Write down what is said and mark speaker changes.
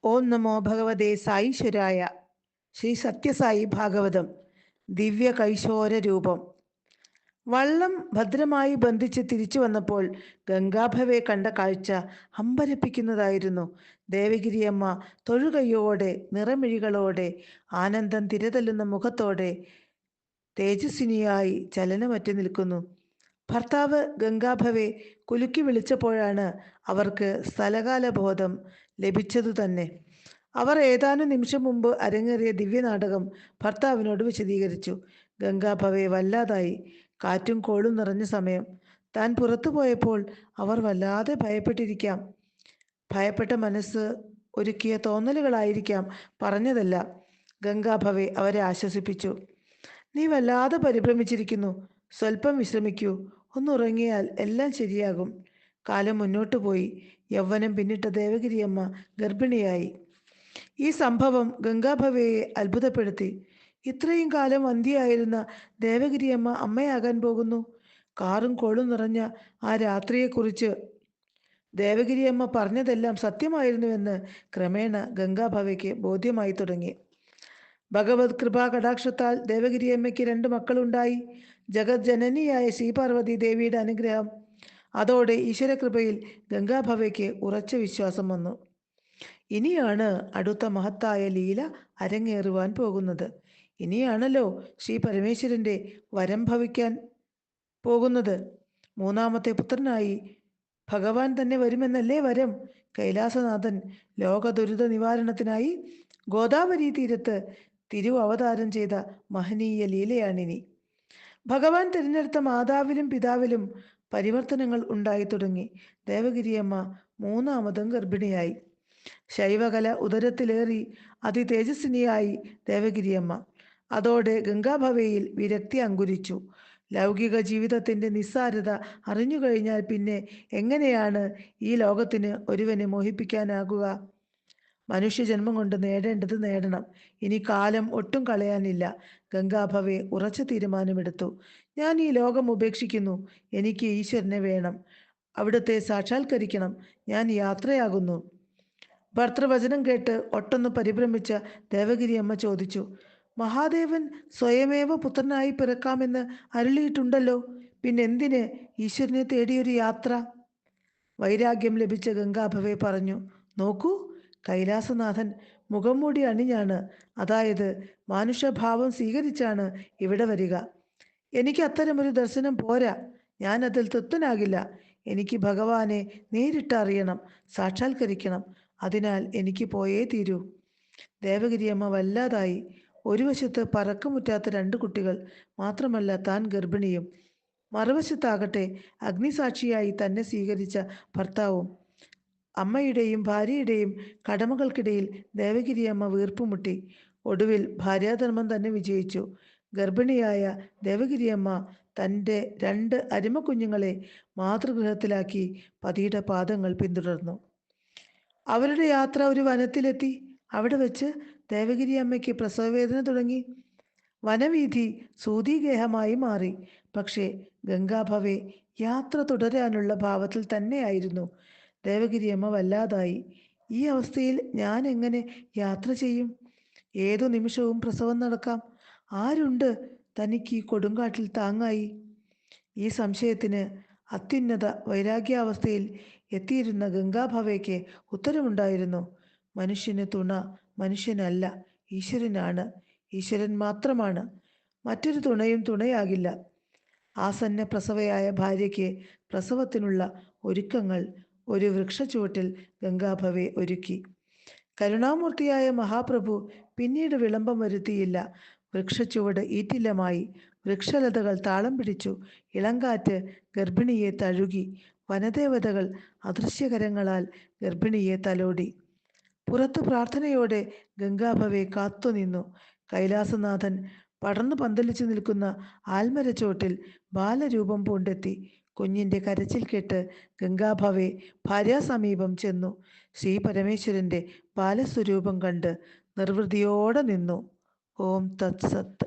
Speaker 1: ഓം നമോ ഭഗവതേ സാईശ്വരായ. ശ്രീ സത്യസായി ഭാഗവതം. ദിവ്യ കൈശോര രൂപം. വള്ളം ഭദ്രമായി ബന്ധിച്ച് തിരിച്ചു വന്നപ്പോൾ ഗംഗാഭവയെ കണ്ട കാഴ്ച അമ്പരപ്പിക്കുന്നതായിരുന്നു. ദേവഗിരിയമ്മ തൊഴുകയ്യോടെ, നിറമിഴികളോടെ, ആനന്ദം തിരതല്ലുന്ന മുഖത്തോടെ തേജസ്വിനിയായി ചലനമറ്റ് നിൽക്കുന്നു. ഭർത്താവ് ഗംഗാഭവെ കുലുക്കി വിളിച്ചപ്പോഴാണ് അവർക്ക് സ്ഥലകാല ബോധം ലഭിച്ചതു തന്നെ. അവർ ഏതാനും നിമിഷം മുമ്പ് അരങ്ങേറിയ ദിവ്യനാടകം ഭർത്താവിനോട് വിശദീകരിച്ചു. ഗംഗാഭവെ വല്ലാതായി. കാറ്റും കോളും നിറഞ്ഞ സമയം. താൻ പുറത്തു പോയപ്പോൾ അവർ വല്ലാതെ ഭയപ്പെട്ടിരിക്കാം. ഭയപ്പെട്ട മനസ്സ് ഒരുക്കിയ തോന്നലുകളായിരിക്കാം പറഞ്ഞതല്ല. ഗംഗാഭവെ അവരെ ആശ്വസിപ്പിച്ചു. നീ വല്ലാതെ പരിഭ്രമിച്ചിരിക്കുന്നു. സ്വല്പം വിശ്രമിക്കൂ. ഒന്നുറങ്ങിയാൽ എല്ലാം ശരിയാകും. കാലം മുന്നോട്ടു പോയി. യൗവനം പിന്നിട്ട ദേവഗിരിയമ്മ ഗർഭിണിയായി. ഈ സംഭവം ഗംഗാഭവയെ അത്ഭുതപ്പെടുത്തി. ഇത്രയും കാലം വന്ധ്യയായിരുന്ന ദേവഗിരിയമ്മ അമ്മയാകാൻ പോകുന്നു. കാറും കോളും നിറഞ്ഞ ആ രാത്രിയെക്കുറിച്ച് ദേവഗിരിയമ്മ പറഞ്ഞതെല്ലാം സത്യമായിരുന്നുവെന്ന് ക്രമേണ ഗംഗാഭവയ്ക്ക് ബോധ്യമായി തുടങ്ങി. ഭഗവത് കൃപാ കടാക്ഷത്താൽ ദേവഗിരിയമ്മയ്ക്ക് 2 മക്കളുണ്ടായി. ജഗത് ജനനിയായ ശ്രീപാർവതി ദേവിയുടെ അനുഗ്രഹം. അതോടെ ഈശ്വരകൃപയിൽ ഗംഗാഭവയ്ക്ക് ഉറച്ച വിശ്വാസം വന്നു. ഇനിയാണ് അടുത്ത മഹത്തായ ലീല അരങ്ങേറുവാൻ പോകുന്നത്. ഇനിയാണല്ലോ ശ്രീ പരമേശ്വരൻ്റെ വരം ഭവിക്കാൻ പോകുന്നത്. 3ാമത്തെ പുത്രനായി ഭഗവാൻ തന്നെ വരുമെന്നല്ലേ വരം. കൈലാസനാഥൻ ലോക ദുരിത നിവാരണത്തിനായി ഗോദാവരി തീരത്ത് അവതാരം ചെയ്ത മഹനീയ ലീലയാണിനി. ഭഗവാൻ തിരഞ്ഞെടുത്ത മാതാവിലും പിതാവിലും പരിവർത്തനങ്ങൾ ഉണ്ടായി തുടങ്ങി. ദേവഗിരിയമ്മ 3ാമതും ഗർഭിണിയായി. ശൈവകല ഉദരത്തിലേറി അതിതേജസ്വിനിയായി ദേവഗിരിയമ്മ. അതോടെ ഗംഗാഭവയിൽ വിരക്തി അങ്കുരിച്ചു. ലൗകിക ജീവിതത്തിൻ്റെ നിസ്സാരത അറിഞ്ഞു കഴിഞ്ഞാൽ പിന്നെ എങ്ങനെയാണ് ഈ ലോകത്തിന് ഒരുവനെ മോഹിപ്പിക്കാനാകുക? മനുഷ്യജന്മം കൊണ്ട് നേടേണ്ടത് നേടണം. ഇനി കാലം ഒട്ടും കളയാനില്ല. ഗംഗാഭവെ ഉറച്ച തീരുമാനമെടുത്തു. ഞാൻ ഈ ലോകം ഉപേക്ഷിക്കുന്നു. എനിക്ക് ഈശ്വരനെ വേണം. അവിടുത്തെ സാക്ഷാത്കരിക്കണം. ഞാൻ യാത്രയാകുന്നു. ഭർത്തൃവചനം കേട്ട് ഒട്ടൊന്ന് പരിഭ്രമിച്ച ദേവഗിരിയമ്മ ചോദിച്ചു. മഹാദേവൻ സ്വയമേവ പുത്രനായി പിറക്കാമെന്ന് അരുളിയിട്ടുണ്ടല്ലോ. പിന്നെന്തിന് ഈശ്വരനെ തേടിയൊരു യാത്ര? വൈരാഗ്യം ലഭിച്ച ഗംഗാഭവെ പറഞ്ഞു. നോക്കൂ, കൈലാസനാഥൻ മുഖം മൂടി അണിഞ്ഞാണ്, അതായത് മാനുഷഭാവം സ്വീകരിച്ചാണ് ഇവിടെ വരിക. എനിക്ക് അത്തരമൊരു ദർശനം പോരാ. ഞാൻ അതിൽ തൃപ്തനാകില്ല. എനിക്ക് ഭഗവാനെ നേരിട്ട് അറിയണം, സാക്ഷാത്കരിക്കണം. അതിനാൽ എനിക്ക് പോയേ തീരൂ. ദേവഗിരിയമ്മ വല്ലാതായി. ഒരു വശത്ത് പറക്കമുറ്റാത്ത 2 കുട്ടികൾ, മാത്രമല്ല താൻ ഗർഭിണിയും. മറുവശത്താകട്ടെ അഗ്നിസാക്ഷിയായി തന്നെ സ്വീകരിച്ച ഭർത്താവും. അമ്മയുടെയും ഭാര്യയുടെയും കടമകൾക്കിടയിൽ ദേവഗിരിയമ്മ വീർപ്പുമുട്ടി. ഒടുവിൽ ഭാര്യാധർമ്മം തന്നെ വിജയിച്ചു. ഗർഭിണിയായ ദേവഗിരിയമ്മ തൻ്റെ 2 അരിമക്കുഞ്ഞുങ്ങളെ മാതൃഗൃഹത്തിലാക്കി പതിയുടെ പാദങ്ങൾ പിന്തുടർന്നു. അവരുടെ യാത്ര ഒരു വനത്തിലെത്തി. അവിടെ വെച്ച് ദേവഗിരിയമ്മയ്ക്ക് പ്രസവവേദന തുടങ്ങി. വനവീഥി സൂതിഗേഹമായി മാറി. പക്ഷേ ഗംഗാഭവെ യാത്ര തുടരാനുള്ള ഭാവത്തിൽ തന്നെയായിരുന്നു. ദേവഗിരിയമ്മ വല്ലാതായി. ഈ അവസ്ഥയിൽ ഞാൻ എങ്ങനെ യാത്ര ചെയ്യും? ഏതു നിമിഷവും പ്രസവം നടക്കാം. ആരുണ്ട് തനിക്ക് ഈ കൊടുങ്കാട്ടിൽ താങ്ങായി? ഈ സംശയത്തിന് അത്യുന്നത വൈരാഗ്യാവസ്ഥയിൽ എത്തിയിരുന്ന ഗംഗാഭവയ്ക്ക് ഉത്തരമുണ്ടായിരുന്നു. മനുഷ്യന് തുണ മനുഷ്യനല്ല, ഈശ്വരനാണ്. ഈശ്വരൻ മാത്രമാണ്. മറ്റൊരു തുണയും തുണയാകില്ല. ആസന്ന പ്രസവയായ ഭാര്യയ്ക്ക് പ്രസവത്തിനുള്ള ഒരുക്കങ്ങൾ ഒരു വൃക്ഷച്ചുവട്ടിൽ ഗംഗാഭവെ ഒരുക്കി. കരുണാമൂർത്തിയായ മഹാപ്രഭു പിന്നീട് വിളംബം വരുത്തിയില്ല. വൃക്ഷച്ചുവട് ഈറ്റില്ലമായി. വൃക്ഷലതകൾ താളം പിടിച്ചു. ഇളങ്കാറ്റ് ഗർഭിണിയെ തഴുകി. വനദേവതകൾ അദൃശ്യകരങ്ങളാൽ ഗർഭിണിയെ തലോടി. പുറത്ത് പ്രാർത്ഥനയോടെ ഗംഗാഭവെ കാത്തുനിന്നു. കൈലാസനാഥൻ പടർന്നു പന്തലിച്ചു നിൽക്കുന്ന ആൽമരച്ചോട്ടിൽ ബാലരൂപം പൂണ്ടെത്തി. കുഞ്ഞിൻ്റെ കരച്ചിൽ കേട്ട് ഗംഗാഭവെ ഭാര്യാസമീപം ചെന്നു. ശ്രീ പരമേശ്വരൻ്റെ ബാലസ്വരൂപം കണ്ട് നിർവൃതിയോടെ നിന്നു. ഓം തത്സത്ത്.